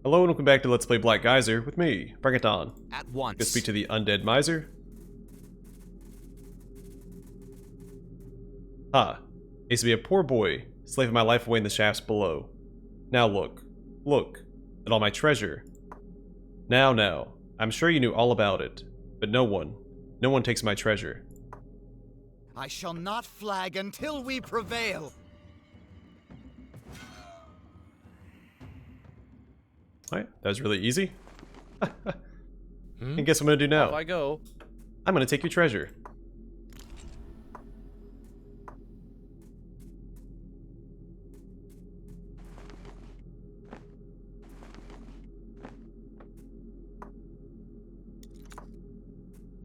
Hello and welcome back to Let's Play Black Geyser with me, Bring It On. At once. Go speak to the undead miser. Ha. Used to be a poor boy, slaving my life away in the shafts below. Now look at all my treasure. Now, I'm sure you knew all about it, but no one takes my treasure. I shall not flag until we prevail. Alright, that was really easy. And guess what I'm gonna do now? Off I go. I'm gonna take your treasure.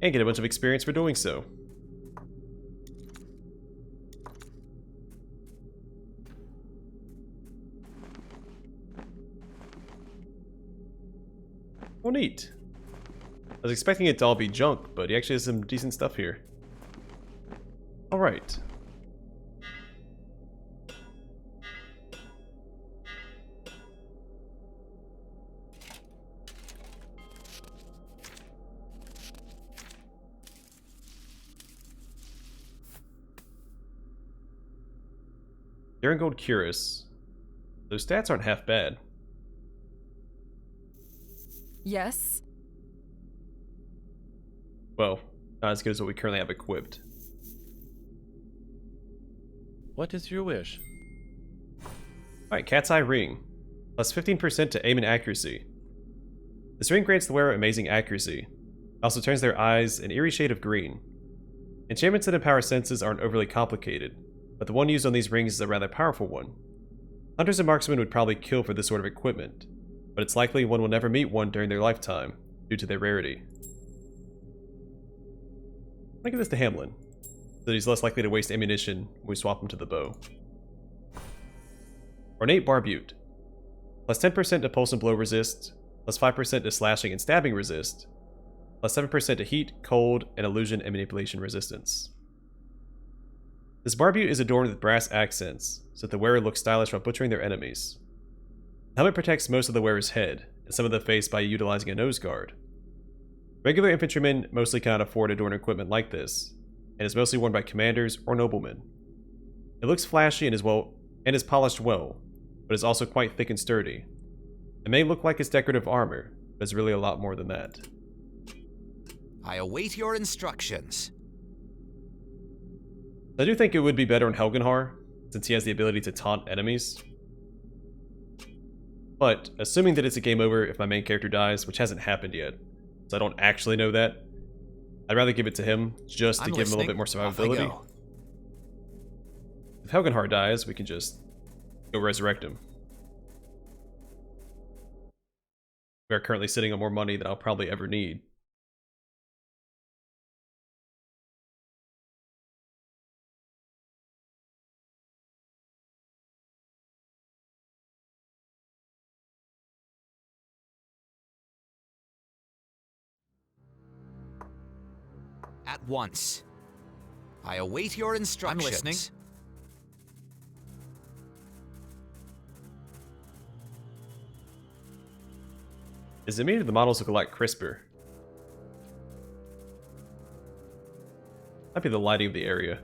And get a bunch of experience for doing so. Oh, neat. I was expecting it to all be junk, but he actually has some decent stuff here. Alright. Deron-Guld Mines. Those stats aren't half bad. Yes? Well, not as good as what we currently have equipped. What is your wish? Alright, Cat's Eye Ring. Plus 15% to aim and accuracy. This ring grants the wearer amazing accuracy. It also turns their eyes an eerie shade of green. Enchantments that empower senses aren't overly complicated, but the one used on these rings is a rather powerful one. Hunters and marksmen would probably kill for this sort of equipment, but it's likely one will never meet one during their lifetime, due to their rarity. I'm gonna give this to Hamlin, so that he's less likely to waste ammunition when we swap him to the bow. Ornate Barbute. Plus 10% to pulse and blow resist, plus 5% to slashing and stabbing resist, plus 7% to heat, cold, and illusion and manipulation resistance. This barbute is adorned with brass accents, so that the wearer looks stylish while butchering their enemies. The helmet protects most of the wearer's head, and some of the face by utilizing a nose guard. Regular infantrymen mostly cannot afford adorned equipment like this, and is mostly worn by commanders or noblemen. It looks flashy and is polished well, but is also quite thick and sturdy. It may look like it's decorative armor, but it's really a lot more than that. I await your instructions. I do think it would be better in Helgenhar, since he has the ability to taunt enemies. But, assuming that it's a game over if my main character dies, which hasn't happened yet, so I don't actually know that, I'd rather give it to him, just to give him a little bit more survivability. If Helgenhar dies, we can just go resurrect him. We are currently sitting on more money than I'll probably ever need. At once. I await your instructions. I'm listening. Is it me or the models look a lot crisper? Might be the lighting of the area.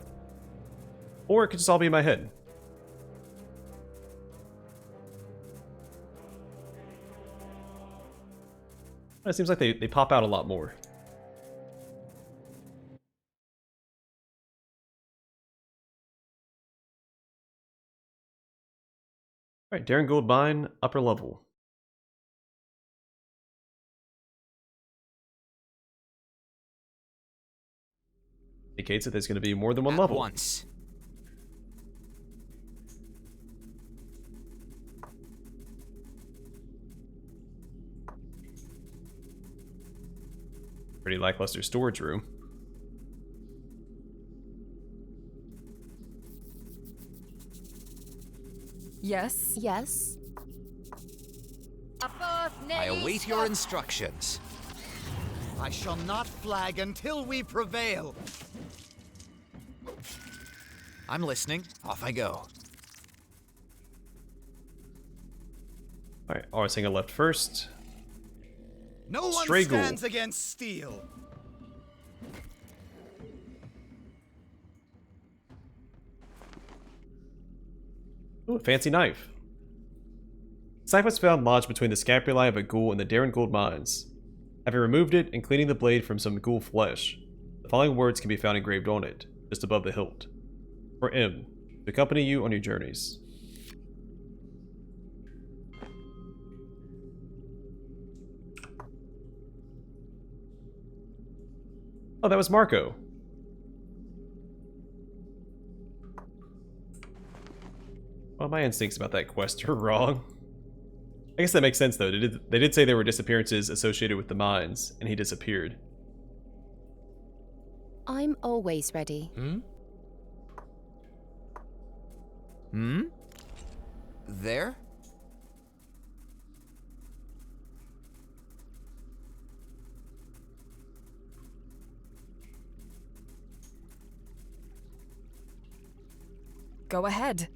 Or it could just all be in my head. It seems like they pop out a lot more. Alright, Deron-Guld Mine, upper level. Indicates that there's going to be more than one level. Once. Pretty lackluster storage room. Yes? Yes. I await your instructions. I shall not flag until we prevail. I'm listening. Off I go. Alright, Arsinga left first. No one Stray ghoul. stands against steel. Ooh, a fancy knife. This knife was found lodged between the scapulae of a ghoul in the Deron-Guld Mines. Having removed it and cleaning the blade from some ghoul flesh, the following words can be found engraved on it, just above the hilt. For M, to accompany you on your journeys. Oh, that was Marco. Well, my instincts about that quest are wrong. I guess that makes sense, though. They did say there were disappearances associated with the mines, and he disappeared. I'm always ready. There? Go ahead.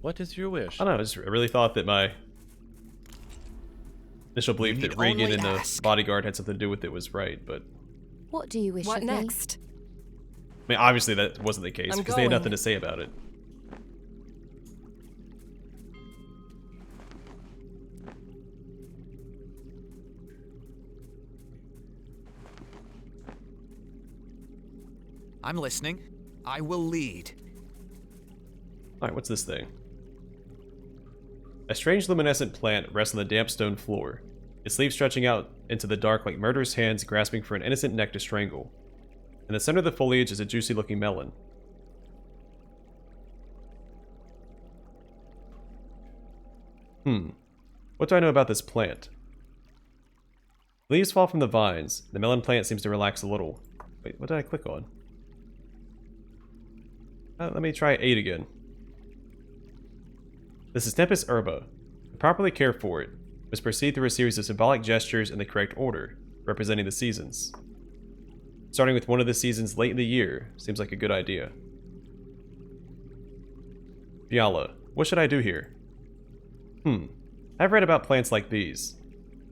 What is your wish? I don't know, I really thought that my initial belief You that need Regan only and the ask. bodyguard had something to do with it was right, but... What do you wish What of me? next? I mean, obviously that wasn't the case, I'm because they had going. nothing to say about it. I'm listening. I will lead. Alright, what's this thing? A strange luminescent plant rests on the damp stone floor, its leaves stretching out into the dark like murderous hands grasping for an innocent neck to strangle. In the center of the foliage is a juicy-looking melon. What do I know about this plant? Leaves fall from the vines. The melon plant seems to relax a little. Wait, what did I click on? Let me try 8 again. This is Tempus herba. To properly care for it, must proceed through a series of symbolic gestures in the correct order, representing the seasons. Starting with one of the seasons late in the year seems like a good idea. Fiala, what should I do here? I've read about plants like these.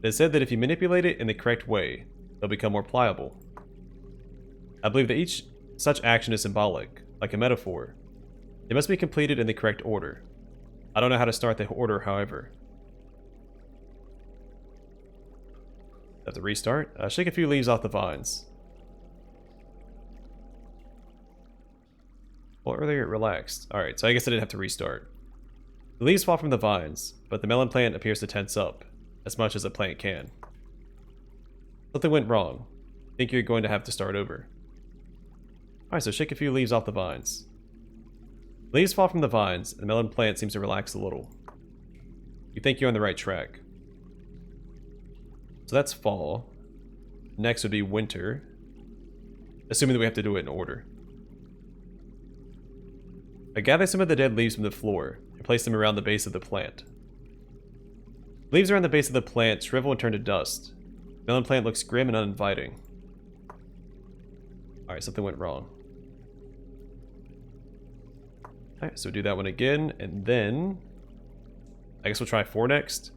It is said that if you manipulate it in the correct way, they'll become more pliable. I believe that each such action is symbolic, like a metaphor. They must be completed in the correct order. I don't know how to start the order, however. Have to restart? Shake a few leaves off the vines. Well, earlier it relaxed. Alright, so I guess I didn't have to restart. The leaves fall from the vines, but the melon plant appears to tense up, as much as a plant can. Something went wrong. I think you're going to have to start over. Alright, so shake a few leaves off the vines. Leaves fall from the vines, and the melon plant seems to relax a little. You think you're on the right track. So that's fall. Next would be winter. Assuming that we have to do it in order. I gather some of the dead leaves from the floor and place them around the base of the plant. Leaves around the base of the plant shrivel and turn to dust. Melon plant looks grim and uninviting. Alright, something went wrong. Alright, so do that one again, and then... I guess we'll try 4 next.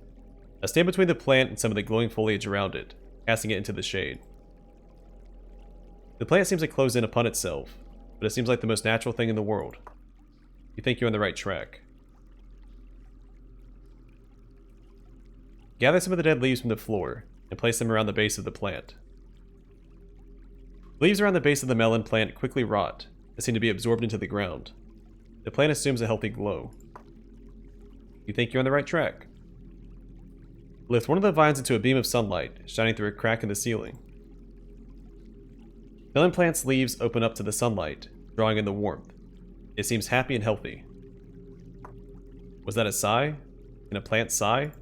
Now stand between the plant and some of the glowing foliage around it, casting it into the shade. The plant seems to close in upon itself, but it seems like the most natural thing in the world. You think you're on the right track. Gather some of the dead leaves from the floor, and place them around the base of the plant. Leaves around the base of the melon plant quickly rot, and seem to be absorbed into the ground. The plant assumes a healthy glow. You think you're on the right track. Lift one of the vines into a beam of sunlight, shining through a crack in the ceiling. Melon plant's leaves open up to the sunlight, drawing in the warmth. It seems happy and healthy. Was that a sigh? Can a plant sigh?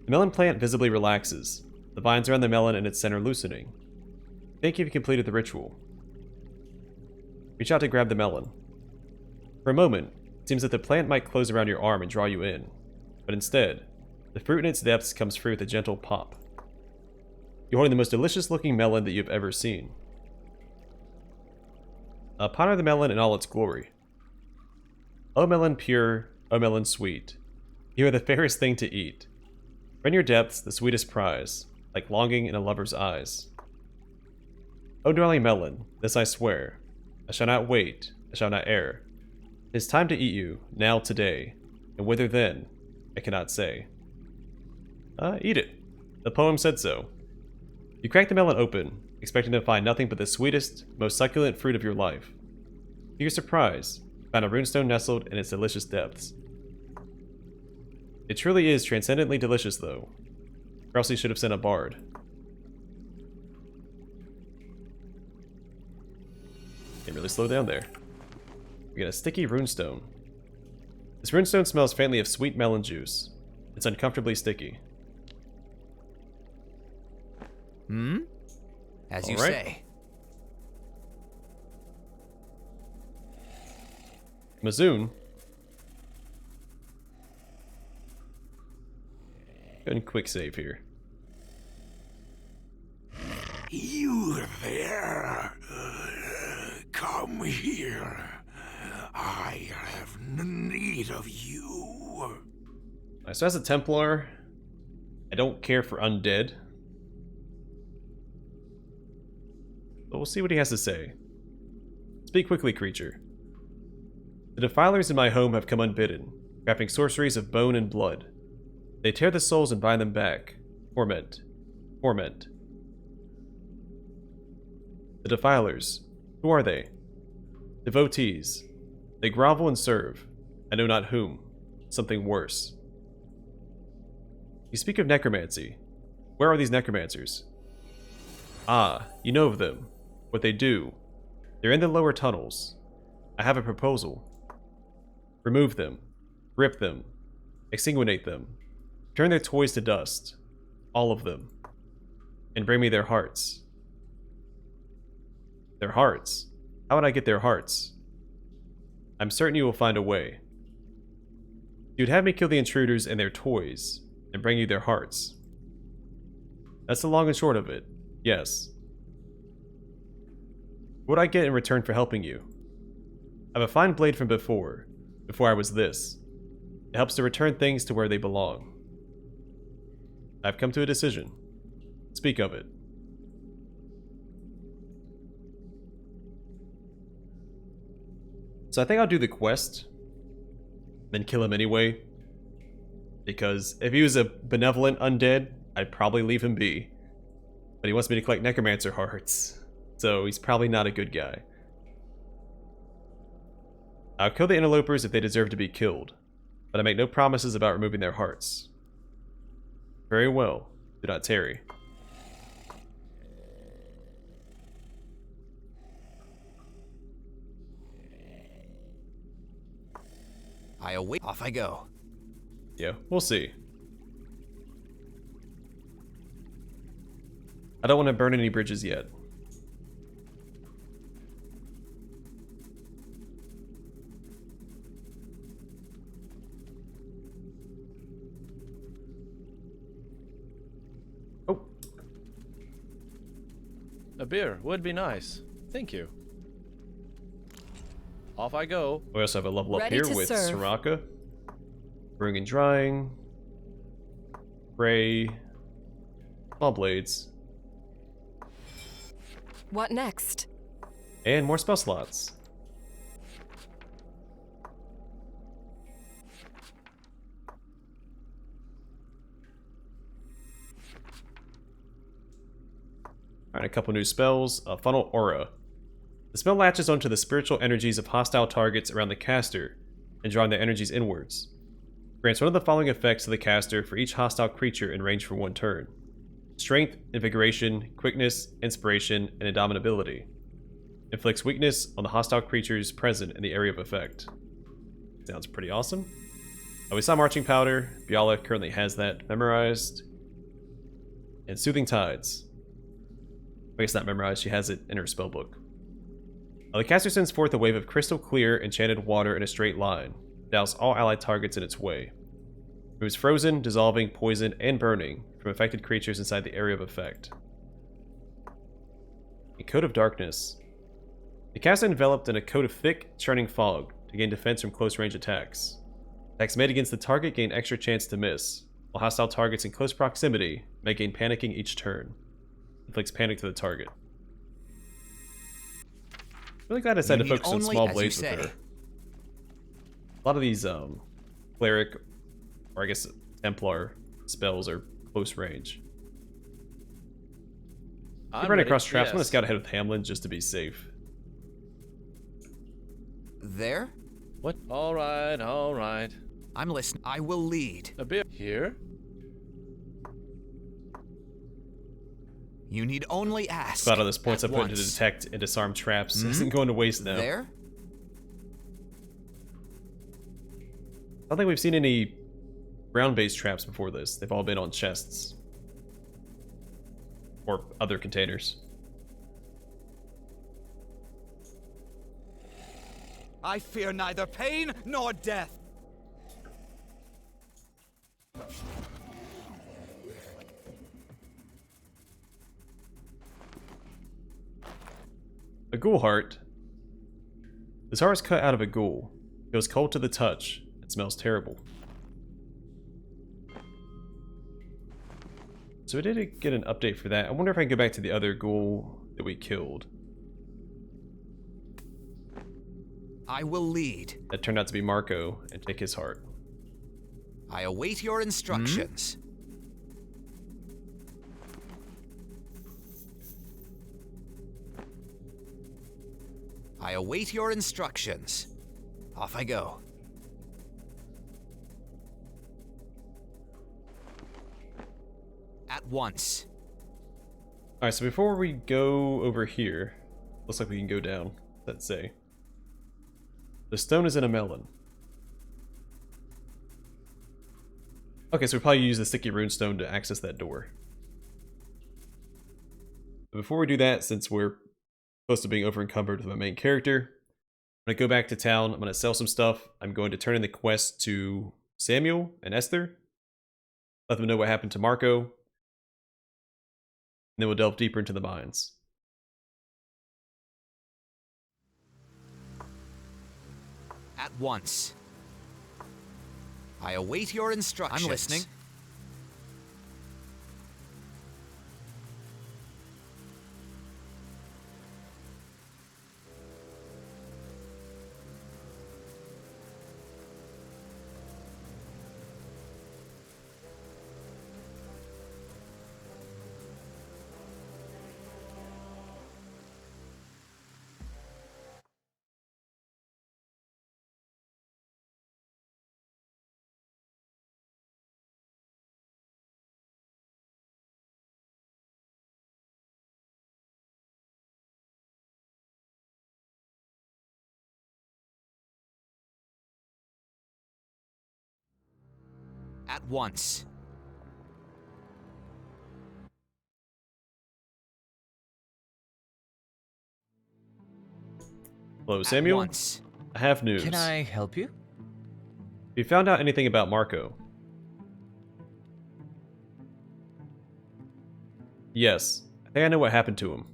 The melon plant visibly relaxes, the vines around the melon in its center loosening. Think you've completed the ritual. Reach out to grab the melon. For a moment, it seems that the plant might close around your arm and draw you in, but instead, the fruit in its depths comes free with a gentle pop. You're holding the most delicious looking melon that you've ever seen. Ponder the melon in all its glory. O melon pure, O melon sweet, You are the fairest thing to eat. From your depths, the sweetest prize, like longing in a lover's eyes. O darling melon, this I swear, I shall not wait, I shall not err. It is time to eat you, now today, and whither then, I cannot say. Eat it. The poem said so. You crack the melon open, expecting to find nothing but the sweetest, most succulent fruit of your life. To your surprise, you find a runestone nestled in its delicious depths. It truly is transcendently delicious, though. Or else he should have sent a bard. Can't really slow down there. We get a sticky runestone. This runestone smells faintly of sweet melon juice. It's uncomfortably sticky. As you All right. say. Mizune. Go and quick save here. You there? Come here. I have need of you. Alright, so as a Templar, I don't care for undead. But we'll see what he has to say. Speak quickly, creature. The defilers in my home have come unbidden, crafting sorceries of bone and blood. They tear the souls and bind them back. Torment. Torment. The defilers. Who are they? Devotees. They grovel and serve. I know not whom. Something worse. You speak of necromancy. Where are these necromancers? Ah, you know of them. What they do. They're in the lower tunnels. I have a proposal. Remove them. Rip them. Exsanguinate them. Turn their toys to dust. All of them. And bring me their hearts. Their hearts? How would I get their hearts? I'm certain you will find a way. You'd have me kill the intruders and their toys, and bring you their hearts. That's the long and short of it. Yes. What would I get in return for helping you? I have a fine blade from before I was this. It helps to return things to where they belong. I've come to a decision. Speak of it. So I think I'll do the quest, then kill him anyway. Because if he was a benevolent undead, I'd probably leave him be. But he wants me to collect necromancer hearts, so he's probably not a good guy. I'll kill the interlopers if they deserve to be killed, but I make no promises about removing their hearts. Very well, do not tarry. I await. Off I go. Yeah, we'll see. I don't want to burn any bridges yet. Oh. A beer would be nice. Thank you. Off I go. We also have a level up Ready here to with serve. Soraka. Brewing and drying. Spray. Small blades. What next? And more spell slots. Alright, a couple new spells. Funnel Aura. The spell latches onto the spiritual energies of hostile targets around the caster and drawing their energies inwards. Grants one of the following effects to the caster for each hostile creature in range for one turn. Strength, Invigoration, Quickness, Inspiration, and Indomitability. Inflicts weakness on the hostile creatures present in the area of effect. Sounds pretty awesome. We saw Marching Powder. Biala currently has that memorized. And Soothing Tides. I guess not memorized, she has it in her spellbook. The caster sends forth a wave of crystal clear enchanted water in a straight line. Douse all allied targets in its way. Removes frozen, dissolving, poison, and burning from affected creatures inside the area of effect. A Coat of Darkness. The caster enveloped in a coat of thick, churning fog to gain defense from close range attacks. Attacks made against the target gain extra chance to miss, while hostile targets in close proximity may gain panicking each turn. Inflicts panic to the target. Really glad I decided to You need focus on only, small as you blades with say. her. A lot of these cleric, or I guess Templar spells are close range. I'm If running ready. across traps, I'm gonna Yes. scout ahead with Hamlin just to be safe. There? What? All right, all right. I'm listening. I will lead. A beer. Here? You need only ask. A lot of those points I at put into once. detect and disarm traps isn't going to waste now. There? I don't think we've seen any ground-based traps before this. They've all been on chests. Or other containers. I fear neither pain nor death. A ghoul heart. This heart is cut out of a ghoul. It goes cold to the touch. It smells terrible. So we did get an update for that. I wonder if I can go back to the other ghoul that we killed. I will lead. That turned out to be Marco, and take his heart. I await your instructions. I await your instructions. Off I go. At once. Alright, so before we go over here, looks like we can go down. Let's say. The stone is in a melon. Okay, so we probably use the sticky runestone to access that door. But before we do that, since we're close to being over encumbered with my main character, I'm going to go back to town. I'm going to sell some stuff. I'm going to turn in the quest to Samuel and Esther. Let them know what happened to Marco. And then we'll delve deeper into the mines. At once. I await your instructions. I'm listening. At once. Hello, Samuel. At once. I have news. Can I help you? Have you found out anything about Marco? Yes. I think I know what happened to him.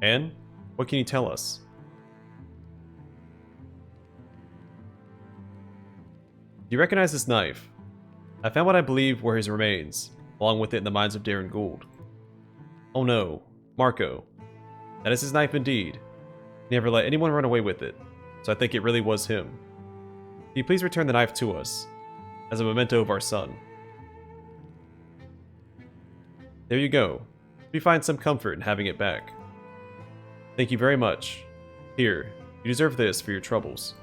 And? What can you tell us? Do you recognize this knife? I found what I believe were his remains, along with it in the mines of Deron-Guld. Oh no, Marco. That is his knife indeed. He never let anyone run away with it, so I think it really was him. Can you please return the knife to us, as a memento of our son? There you go. We find some comfort in having it back. Thank you very much. Here, you deserve this for your troubles.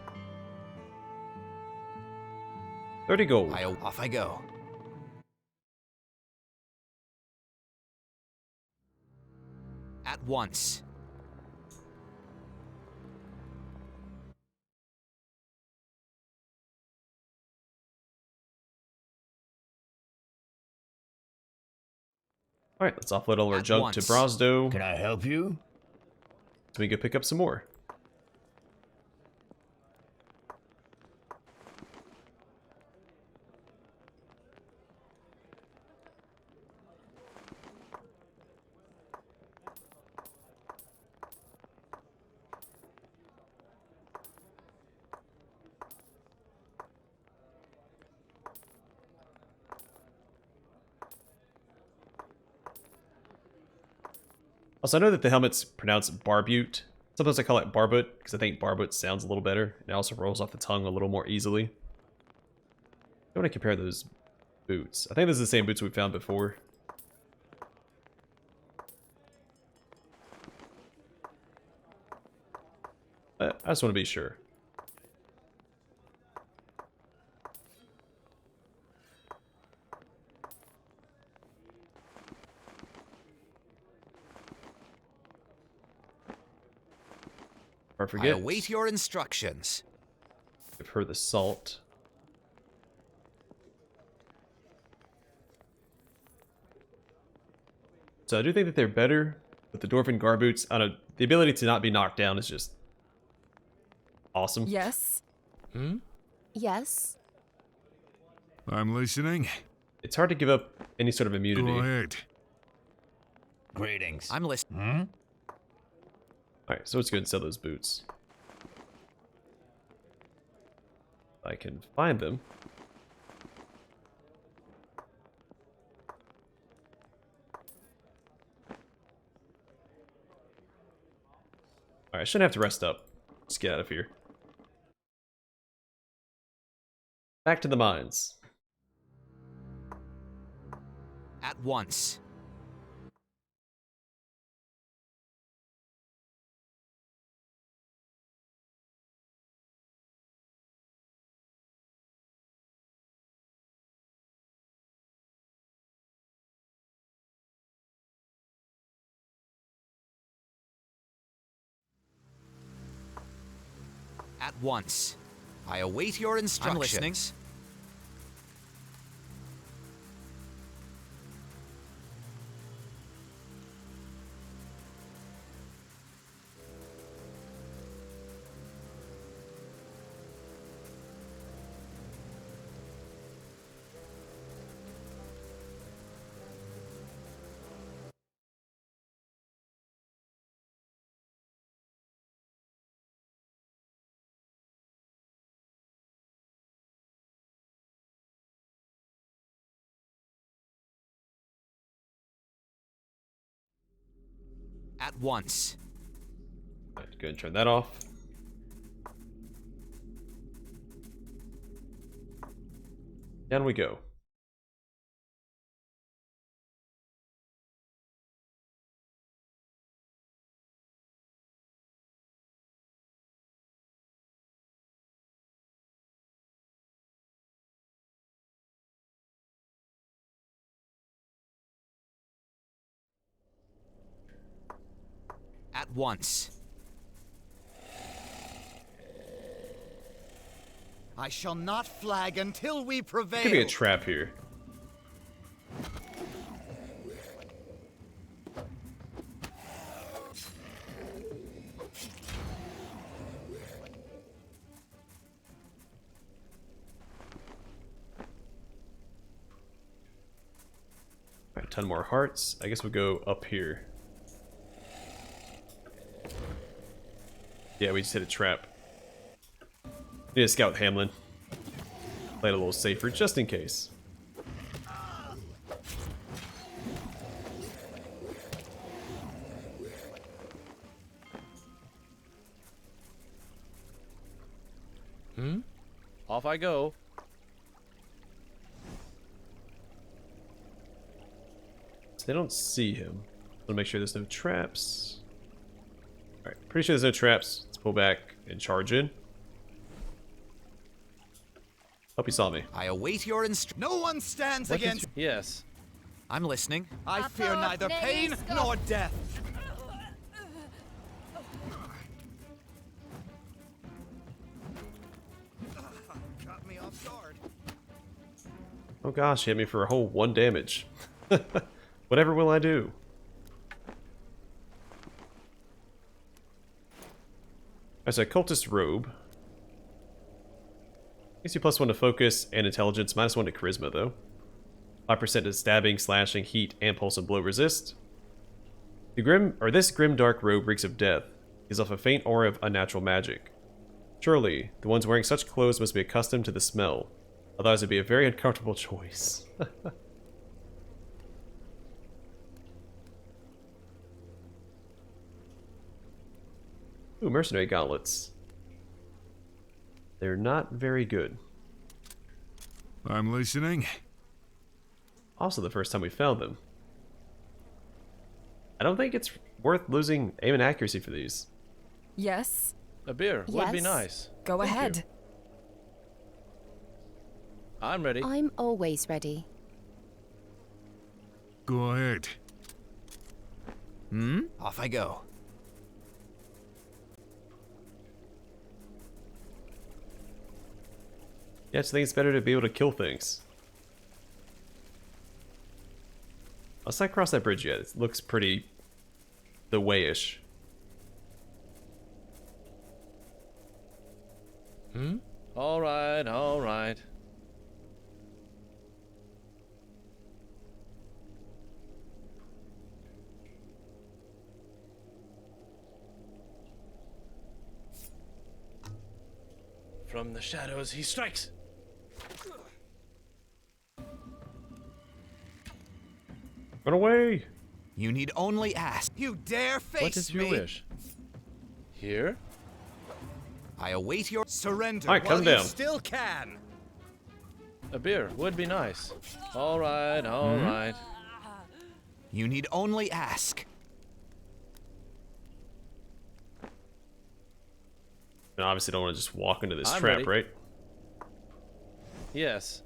30 gold. Off I go. At once. Alright, let's offload all our At junk to once. Brosdo, Can I help you? so we can go pick up some more. Also, I know that the helmet's pronounced barbute. Sometimes I call it barbut, because I think barbut sounds a little better. It also rolls off the tongue a little more easily. I want to compare those boots. I think this is the same boots we found before. I just want to be sure. Or I forget. await your instructions. Give her the salt. So I do think that they're better with the Dwarven Guard boots. I don't know, the ability to not be knocked down is just awesome. Yes. Yes. I'm listening. It's hard to give up any sort of immunity. Go ahead. Greetings. I'm listening. Alright, so let's go and sell those boots. I can find them. Alright, I shouldn't have to rest up. Let's get out of here. Back to the mines. At once. At once. I await your instructions. I'm listening. At once. Alright, go ahead and turn that off. Down we go. At once. I shall not flag until we prevail. Could be a trap here. Alright, 10 more hearts. I guess we'll go up here. Yeah, we just hit a trap. Need to scout Hamlin. Play it a little safer, just in case. Off I go. So they don't see him. Want to make sure there's no traps. Alright, pretty sure there's no traps. Let's pull back and charge in. Hope he saw me. I await your No one stands against. Yes. I'm listening. I fear neither pain nor death. Caught me off guard. Oh gosh, he hit me for a whole 1 damage. Whatever will I do? There's a cultist robe. Gives you +1 to focus and intelligence, -1 to charisma though. 5% to stabbing, slashing, heat, and pulse and blow resist. This grim dark robe reeks of death. Gives off a faint aura of unnatural magic. Surely, the ones wearing such clothes must be accustomed to the smell. Otherwise it'd be a very uncomfortable choice. Ooh, mercenary gauntlets. They're not very good. I'm listening. Also the first time we found them. I don't think it's worth losing aim and accuracy for these. Yes. A beer would be Yes. nice. Go Thank ahead. you. I'm ready. I'm always ready. Go ahead. Off I go. Yeah, I just think it's better to be able to kill things. Let's not cross that bridge yet. It looks pretty the way-ish. All right, all right. From the shadows he strikes. Run away! You need only ask. You dare face What is your me? wish? Here? I await your surrender. All right, while come you down. still can. A beer would be nice. All right, all right. You need only ask. And obviously don't want to just walk into this I'm trap, ready. right? Yes.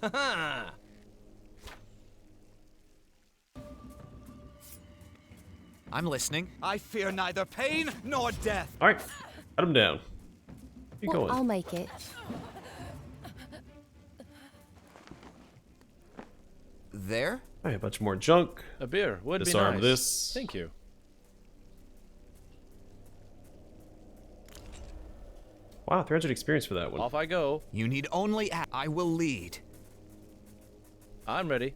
Haha! I'm listening. I fear neither pain nor death. Alright, cut him down. Keep Well, going. I'll make it. There? Alright, a bunch more junk. A beer would be Disarm nice. this. Thank you. Wow, 300 experience for that one. Off I go. You need only ask. I will lead. I'm ready.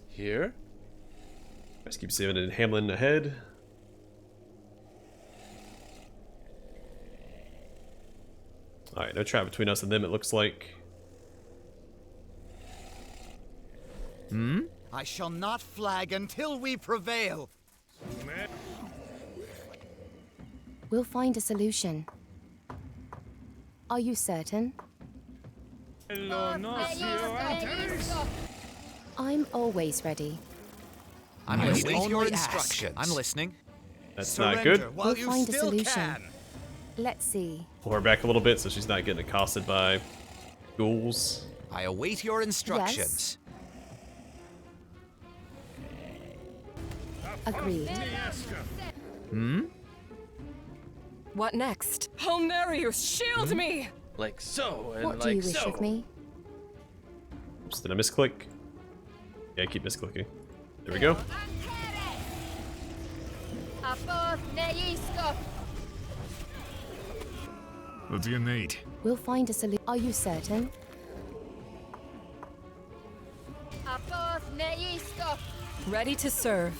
Here? Let's keep saving and Hamlin ahead. Alright, no trap between us and them, it looks like. I shall not flag until we prevail. We'll find a solution. Are you certain? I'm always ready. I'm I listening. await Only your instructions. I'm listening. That's Surrender not good. while We'll you find a still solution. can. Let's see. Pull her back a little bit so she's not getting accosted by ghouls. I await your instructions. Agreed. What next? Homerius, shield me! Like so, and What like do you wish so. of me? Oops, did I misclick? Yeah, I keep misclicking. There we go. What do you need? We'll find a solution. Are you certain? Ready to serve.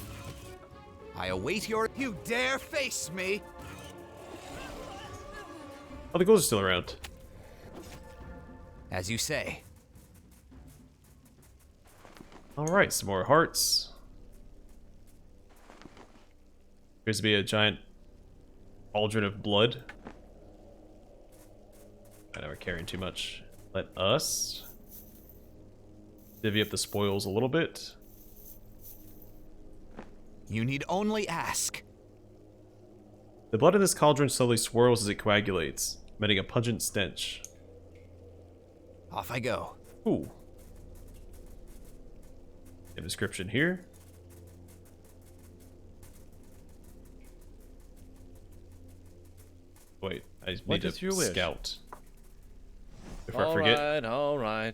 I await your. You dare face me? Oh, the ghouls are still around. As you say. Alright, some more hearts. Appears to be a giant cauldron of blood. I know we're carrying too much. Let us divvy up the spoils a little bit. You need only ask. The blood in this cauldron slowly swirls as it coagulates, emitting a pungent stench. Off I go. Ooh. A description here. Wait, I need What is to your wish? scout. Before I All forget. right, all right.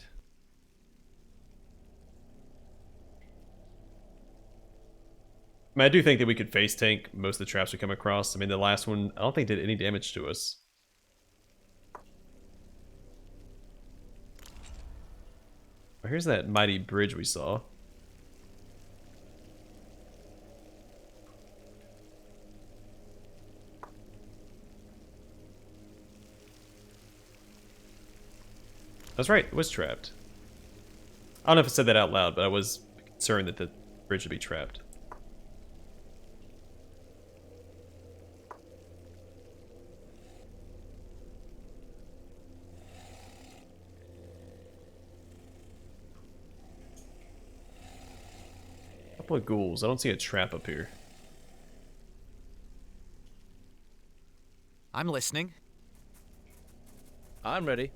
I mean, I do think that we could face tank most of the traps we come across. I mean, the last one, I don't think did any damage to us. Oh, here's that mighty bridge we saw. That's right, it was trapped. I don't know if I said that out loud, but I was concerned that the bridge would be trapped. Couple of ghouls. I don't see a trap up here. I'm listening. I'm ready.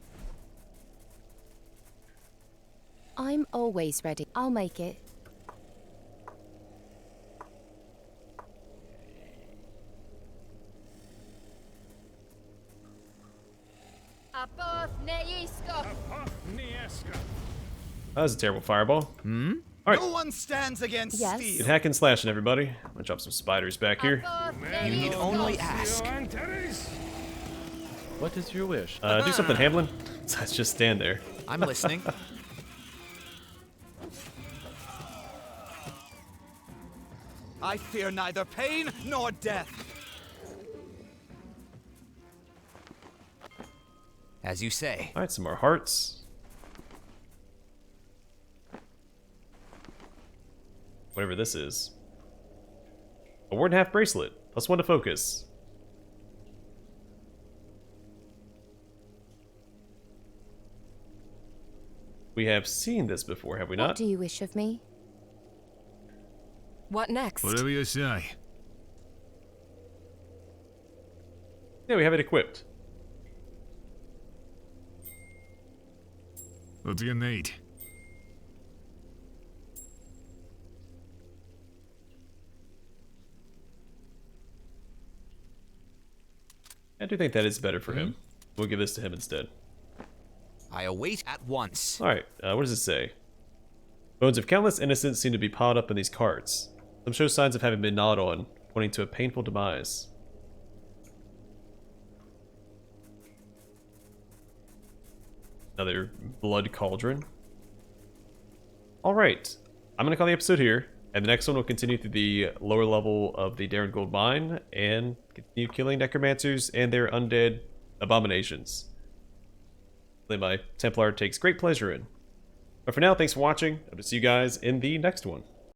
I'm always ready. I'll make it. That was a terrible fireball. Alright. No one stands against Yes. steel. Good hacking slashing, everybody. I'm gonna drop some spiders back here. You need only ask. What is your wish? Do something, Hamlin. Let's just stand there. I'm listening. I fear neither pain nor death. As you say. Alright, some more hearts. Whatever this is. A ward and half bracelet. +1 to focus. We have seen this before, have we What not? do you wish of me? What next? Whatever you say. Yeah, we have it equipped. What do you need? I do think that is better for him. We'll give this to him instead. I await at once. Alright, what does it say? Bones of countless innocents seem to be piled up in these carts. Some show signs of having been gnawed on, pointing to a painful demise. Another blood cauldron. Alright, I'm going to call the episode here, and the next one will continue through the lower level of the Deron-Guld Mine, and continue killing necromancers and their undead abominations. That my Templar takes great pleasure in. But for now, thanks for watching. Hope to see you guys in the next one.